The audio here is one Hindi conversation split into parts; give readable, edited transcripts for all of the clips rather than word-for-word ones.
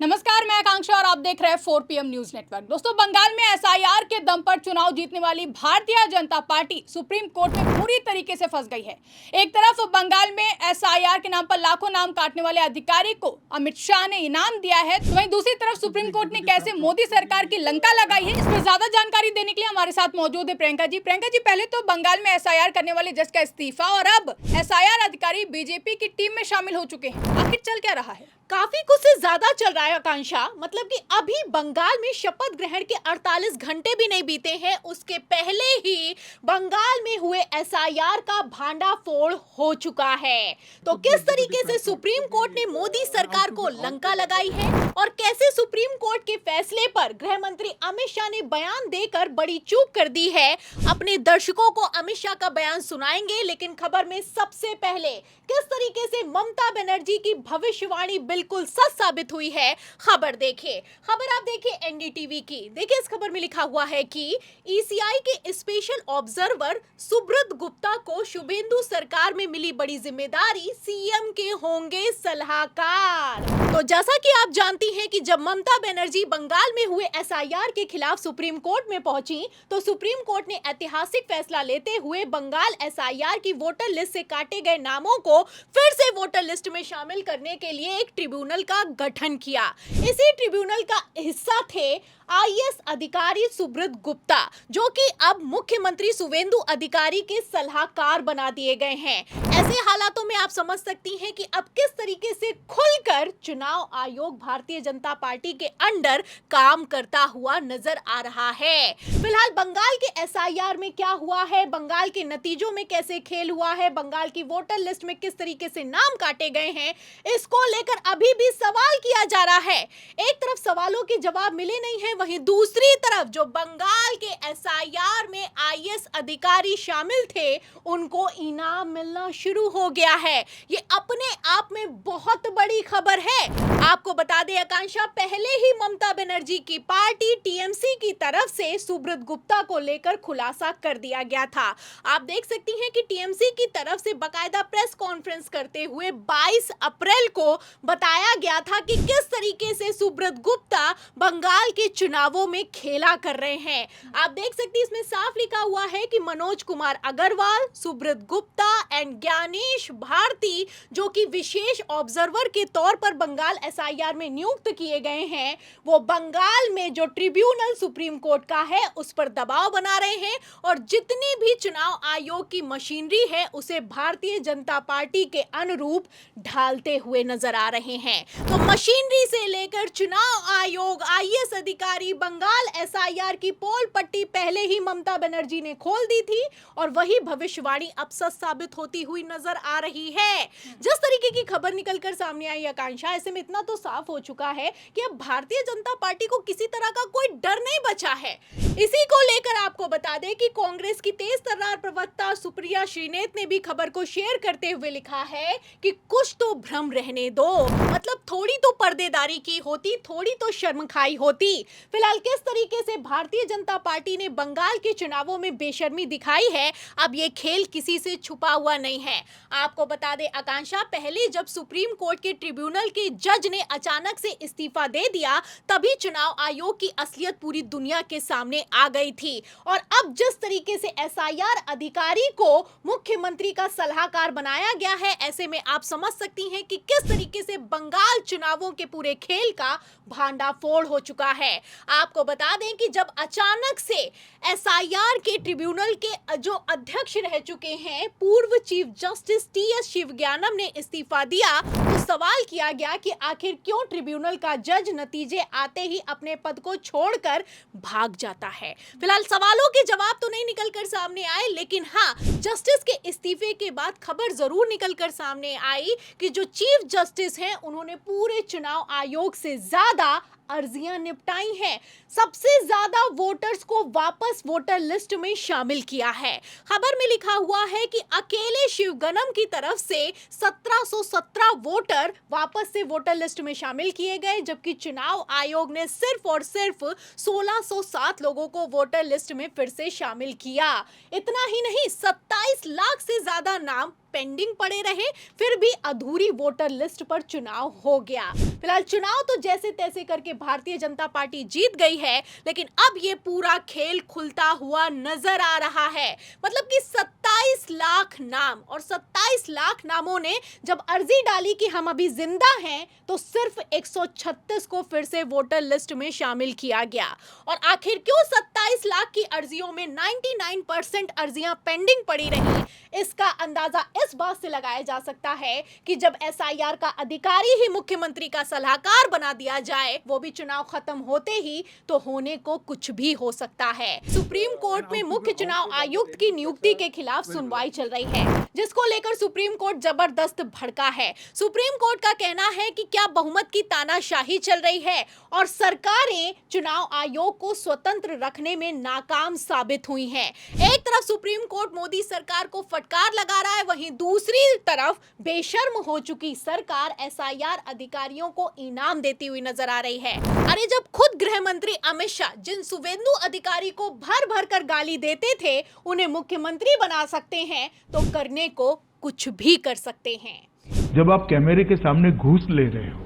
नमस्कार, मैं आकांक्षा और आप देख रहे हैं 4 PM न्यूज नेटवर्क। दोस्तों, बंगाल में एसआईआर के दम पर चुनाव जीतने वाली Bharatiya Janata party supreme court में पूरी तरीके से फंस गई है। एक तरफ बंगाल में एसआईआर के नाम पर लाखों नाम काटने वाले अधिकारी को अमित शाह ने इनाम दिया है, तो वहीं दूसरी तरफ सुप्रीम कोर्ट ने कैसे मोदी सरकार की लंका लगाई है, इस पर ज्यादा जानकारी देने के लिए हमारे साथ मौजूद है प्रियंका जी। प्रियंका जी, पहले तो बंगाल में एसआईआर करने वाले जज का इस्तीफा और अब एसआईआर अधिकारी बीजेपी की टीम में शामिल हो चुके हैं। आखिर चल क्या रहा है? काफी कुछ से ज्यादा चल रहा है आकांक्षा। मतलब कि अभी बंगाल में शपथ ग्रहण के 48 घंटे भी नहीं बीते हैं, उसके पहले ही बंगाल में हुए एसआईआर का भांडाफोड़ हो चुका है। तो किस तरीके से सुप्रीम कोर्ट ने मोदी सरकार को लंका लगाई है और कैसे सुप्रीम कोर्ट के फैसले पर गृह मंत्री अमित शाह ने बयान देकर बड़ी चूक कर दी है, अपने दर्शकों को अमित शाह का बयान सुनाएंगे। लेकिन खबर में सबसे पहले किस तरीके से ममता बनर्जी की भविष्यवाणी बिल्कुल सच साबित हुई है, खबर देखिए। खबर आप देखिए एनडीटीवी की। देखिए, इस खबर में लिखा हुआ है कि ईसीआई के स्पेशल ऑब्जर्वर सुब्रत गुप्ता को शुभेंदु सरकार में मिली बड़ी जिम्मेदारी, सीएम के होंगे सलाहकार। तो जैसा कि आप जानती हैं कि जब ममता बनर्जी बंगाल में हुए एसआईआर के खिलाफ सुप्रीम कोर्ट में पहुंची, तो सुप्रीम कोर्ट ने ऐतिहासिक फैसला लेते हुए बंगाल एसआईआर की वोटर लिस्ट से काटे गए नामों को फिर से वोटर लिस्ट में शामिल करने के लिए एक ट्रिब्यूनल का गठन किया। इसी ट्रिब्यूनल का हिस्सा थे आईएएस अधिकारी सुब्रत गुप्ता, जो कि अब मुख्यमंत्री शुभेंदु अधिकारी के सलाहकार बना दिए गए हैं। ऐसे हालातों में आप समझ सकती हैं कि अब किस तरीके से खुलकर चुनाव आयोग भारतीय जनता पार्टी के अंडर काम करता हुआ नजर आ रहा है। फिलहाल बंगाल के एसआईआर में क्या हुआ है, बंगाल के नतीजों में कैसे खेल हुआ है, बंगाल की वोटर लिस्ट में किस तरीके से नाम काटे गए हैं, इसको लेकर अभी भी सवाल किया जा रहा है। एक तरफ सवालों के जवाब मिले नहीं है, वहीं दूसरी तरफ जो बंगाल के एसआईआर में आईएएस अधिकारी शामिल थे, उनको इनाम मिलना शुरू हो गया है। ये अपने आप में बहुत बड़ी खबर है। आपको बता दें आकांक्षा, पहले ही ममता बनर्जी की पार्टी टीएमसी की तरफ से सुब्रत गुप्ता को लेकर खुलासा कर दिया गया था। आप देख सकती हैं कि टीएमसी की तरफ से बकायदा प्रेस कॉन्फ्रेंस करते हुए 22 अप्रैल को बताया गया था कि किस तरीके से सुब्रत गुप्ता बंगाल के चुनावों में खेला कर रहे हैं। आप देख सकती हैं, इसमें साफ लिखा हुआ है कि मनोज कुमार अग्रवाल, सुब्रत गुप्ता एंड ज्ञानेश भारती, जो कि विशेष ऑब्जर्वर के तौर पर बंगाल एसआईआर में नियुक्त किए गए हैं, वो बंगाल में जो ट्रिब्यूनल सुप्रीम कोर्ट का है उस पर दबाव बना रहे हैं और जितनी भी चुनाव आयोग की मशीनरी है उसे भारतीय जनता पार्टी के अनुरूप ढालते हुए नजर आ रहे हैं। तो मशीनरी से लेकर चुनाव आयोग, आईएएस अधिकारी, बंगाल एसआईआर की पोल पट्टी पहले ही ममता बनर्जी ने खोल दी थी और वही भविष्यवाणी अब सच साबित होती हुई नजर आ रही है। जिस तरीके की खबर निकलकर सामने आई आकांक्षा, ऐसे में इतना तो साफ हो चुका है कि अब भारतीय जनता पार्टी को किसी तरह का कोई डर नहीं बचा है। इसी को लेकर आपको बता दें कि कांग्रेस की तेज तर्रार प्रवक्ता सुप्रिया श्रीनेत ने भी खबर को शेयर करते हुए लिखा है कि कुछ तो भ्रम रहने दो। मतलब थोड़ी तो पर्देदारी की होती, थोड़ी तो शर्म खाई होती। फिलहाल किस तरीके से भारतीय जनता पार्टी ने बंगाल के चुनावों में बेशर्मी दिखाई है, अब ये खेल किसी से छुपा हुआ नहीं है। आपको बता दें आकांक्षा, पहले जब सुप्रीम कोर्ट के ट्रिब्यूनल के जज ने अचानक से इस्तीफा दे दिया, तभी चुनाव आयोग की असलियत पूरी दुनिया के सामने आ गई थी। और अब जिस तरीके से एसआईआर अधिकारी को मुख्यमंत्री का सलाहकार बनाया गया है, ऐसे में आप समझ सकती हैं कि किस तरीके से बंगाल चुनावों के पूरे खेल का भांडाफोड़ हो चुका है। आपको बता दें कि जब अचानक से एसआईआर के ट्रिब्यूनल के जो अध्यक्ष रह चुके हैं, पूर्व चीफ जस्टिस टीएस शिवज्ञानम ने इस्तीफा दिया, तो सवाल किया गया कि आखिर क्यों ट्रिब्यूनल का जज नतीजे आते ही अपने पद को छोड़कर भाग जाता है। फिलहाल सवालों के जवाब तो नहीं निकलकर सामने आए, लेकिन हाँ, जस्टिस के इस्तीफे के बाद खबर जरूर निकलकर सामने आई कि जो चीफ जस्टिस हैं, उन्होंने पूरे चुनाव आयोग से ज्यादा अर्जियां निपटाई हैं, सबसे ज्यादा वोटर्स को वापस वोटर लिस्ट में शामिल किया है। खबर में लिखा हुआ है कि अकेले शिवगनम की तरफ से 1717 वोटर वापस से वोटर लिस्ट में शामिल किए गए, जबकि चुनाव आयोग ने सिर्फ और सिर्फ 1607 लोगों को वोटर लिस्ट में फिर से शामिल किया। इतना ही नहीं, 27 लाख से ज्यादा नाम पेंडिंग पड़े रहे, फिर भी अधूरी वोटर लिस्ट पर चुनाव हो गया। फिलहाल चुनाव तो जैसे तैसे करके भारतीय जनता पार्टी जीत गई है, लेकिन अब ये पूरा खेल खुलता हुआ नजर आ रहा है। मतलब कि 27 लाख नाम, और 27 लाख नामों ने जब अर्जी डाली कि हम अभी जिंदा हैं, तो सिर्फ 136 को फिर से वोटर लिस्ट में शामिल किया गया। और आखिर क्यों 27 लाख की अर्जियों में 99% अर्जियां पेंडिंग पड़ी रही, इसका अंदाजा इस बात से लगाया जा सकता है कि जब एसआईआर का अधिकारी ही मुख्यमंत्री का सलाहकार बना दिया जाए, वो भी चुनाव खत्म होते ही, तो होने को कुछ भी हो सकता है। सुप्रीम कोर्ट में मुख्य चुनाव आयुक्त की नियुक्ति के खिलाफ सुनवाई चल रही है, जिसको लेकर सुप्रीम कोर्ट जबरदस्त भड़का है। सुप्रीम कोर्ट का कहना है कि क्या बहुमत की तानाशाही चल रही है और सरकारें चुनाव आयोग को स्वतंत्र रखने में नाकाम साबित हुई हैं। एक तरफ सुप्रीम कोर्ट मोदी सरकार को फटकार लगा रहा है, वहीं दूसरी तरफ बेशर्म हो चुकी सरकार एसआईआर अधिकारियों को इनाम देती हुई नजर आ रही है। अरे जब खुद गृह मंत्री अमित शाह जिन शुवेंदु अधिकारी को भर भर कर गाली देते थे, उन्हें मुख्यमंत्री बना सकते हैं, तो करने को कुछ भी कर सकते हैं। जब आप कैमरे के सामने घूस ले रहे हो,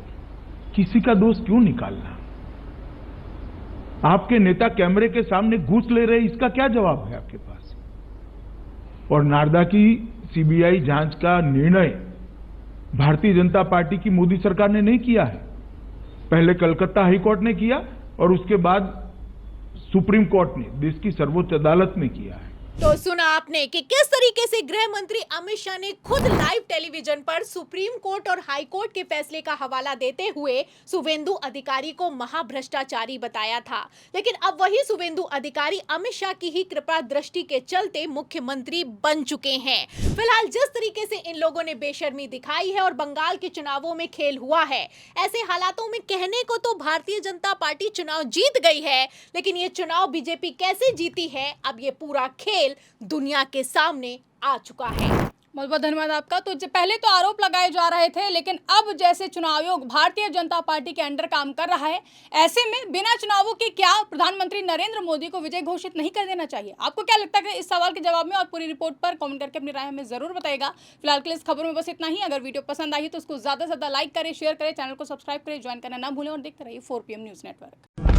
किसी का दोष क्यों निकालना? आपके नेता कैमरे के सामने घूस ले रहे, इसका क्या जवाब है आपके पास? और नारदा की सीबीआई जांच का निर्णय भारतीय जनता पार्टी की मोदी सरकार ने नहीं किया है। पहले कलकत्ता हाई कोर्ट ने किया और उसके बाद सुप्रीम कोर्ट ने, देश की सर्वोच्च अदालत ने किया है। तो सुना आपने कि किस तरीके से गृह मंत्री अमित शाह ने खुद लाइव टेलीविजन पर सुप्रीम कोर्ट और हाई कोर्ट के फैसले का हवाला देते हुए शुवेंदु अधिकारी को महाभ्रष्टाचारी बताया था। लेकिन अब वही शुवेंदु अधिकारी अमित शाह की ही कृपा दृष्टि के चलते मुख्यमंत्री बन चुके हैं। फिलहाल जिस तरीके से इन लोगों ने बेशर्मी दिखाई है और बंगाल के चुनावों में खेल हुआ है, ऐसे हालातों में कहने को तो भारतीय जनता पार्टी चुनाव जीत गई है, लेकिन ये चुनाव बीजेपी कैसे जीती है, अब ये पूरा खेल दुनिया के सामने आ चुका है। बहुत बहुत धन्यवाद आपका। तो पहले तो आरोप लगाए जा रहे थे, लेकिन अब जैसे चुनाव आयोग भारतीय जनता पार्टी के अंडर काम कर रहा है, ऐसे में बिना चुनावों के क्या प्रधानमंत्री नरेंद्र मोदी को विजय घोषित नहीं कर देना चाहिए? आपको क्या लगता है इस सवाल के जवाब में? और पूरी रिपोर्ट पर कमेंट करके अपनी राय हमें जरूर बताएगा। फिलहाल के लिए इस खबर में बस इतना ही। अगर वीडियो पसंद आई तो उसको ज्यादा से ज्यादा लाइक करें, शेयर करें, चैनल को सब्सक्राइब करें, ज्वाइन करना ना भूलें और देखते रहिए 4PM न्यूज नेटवर्क।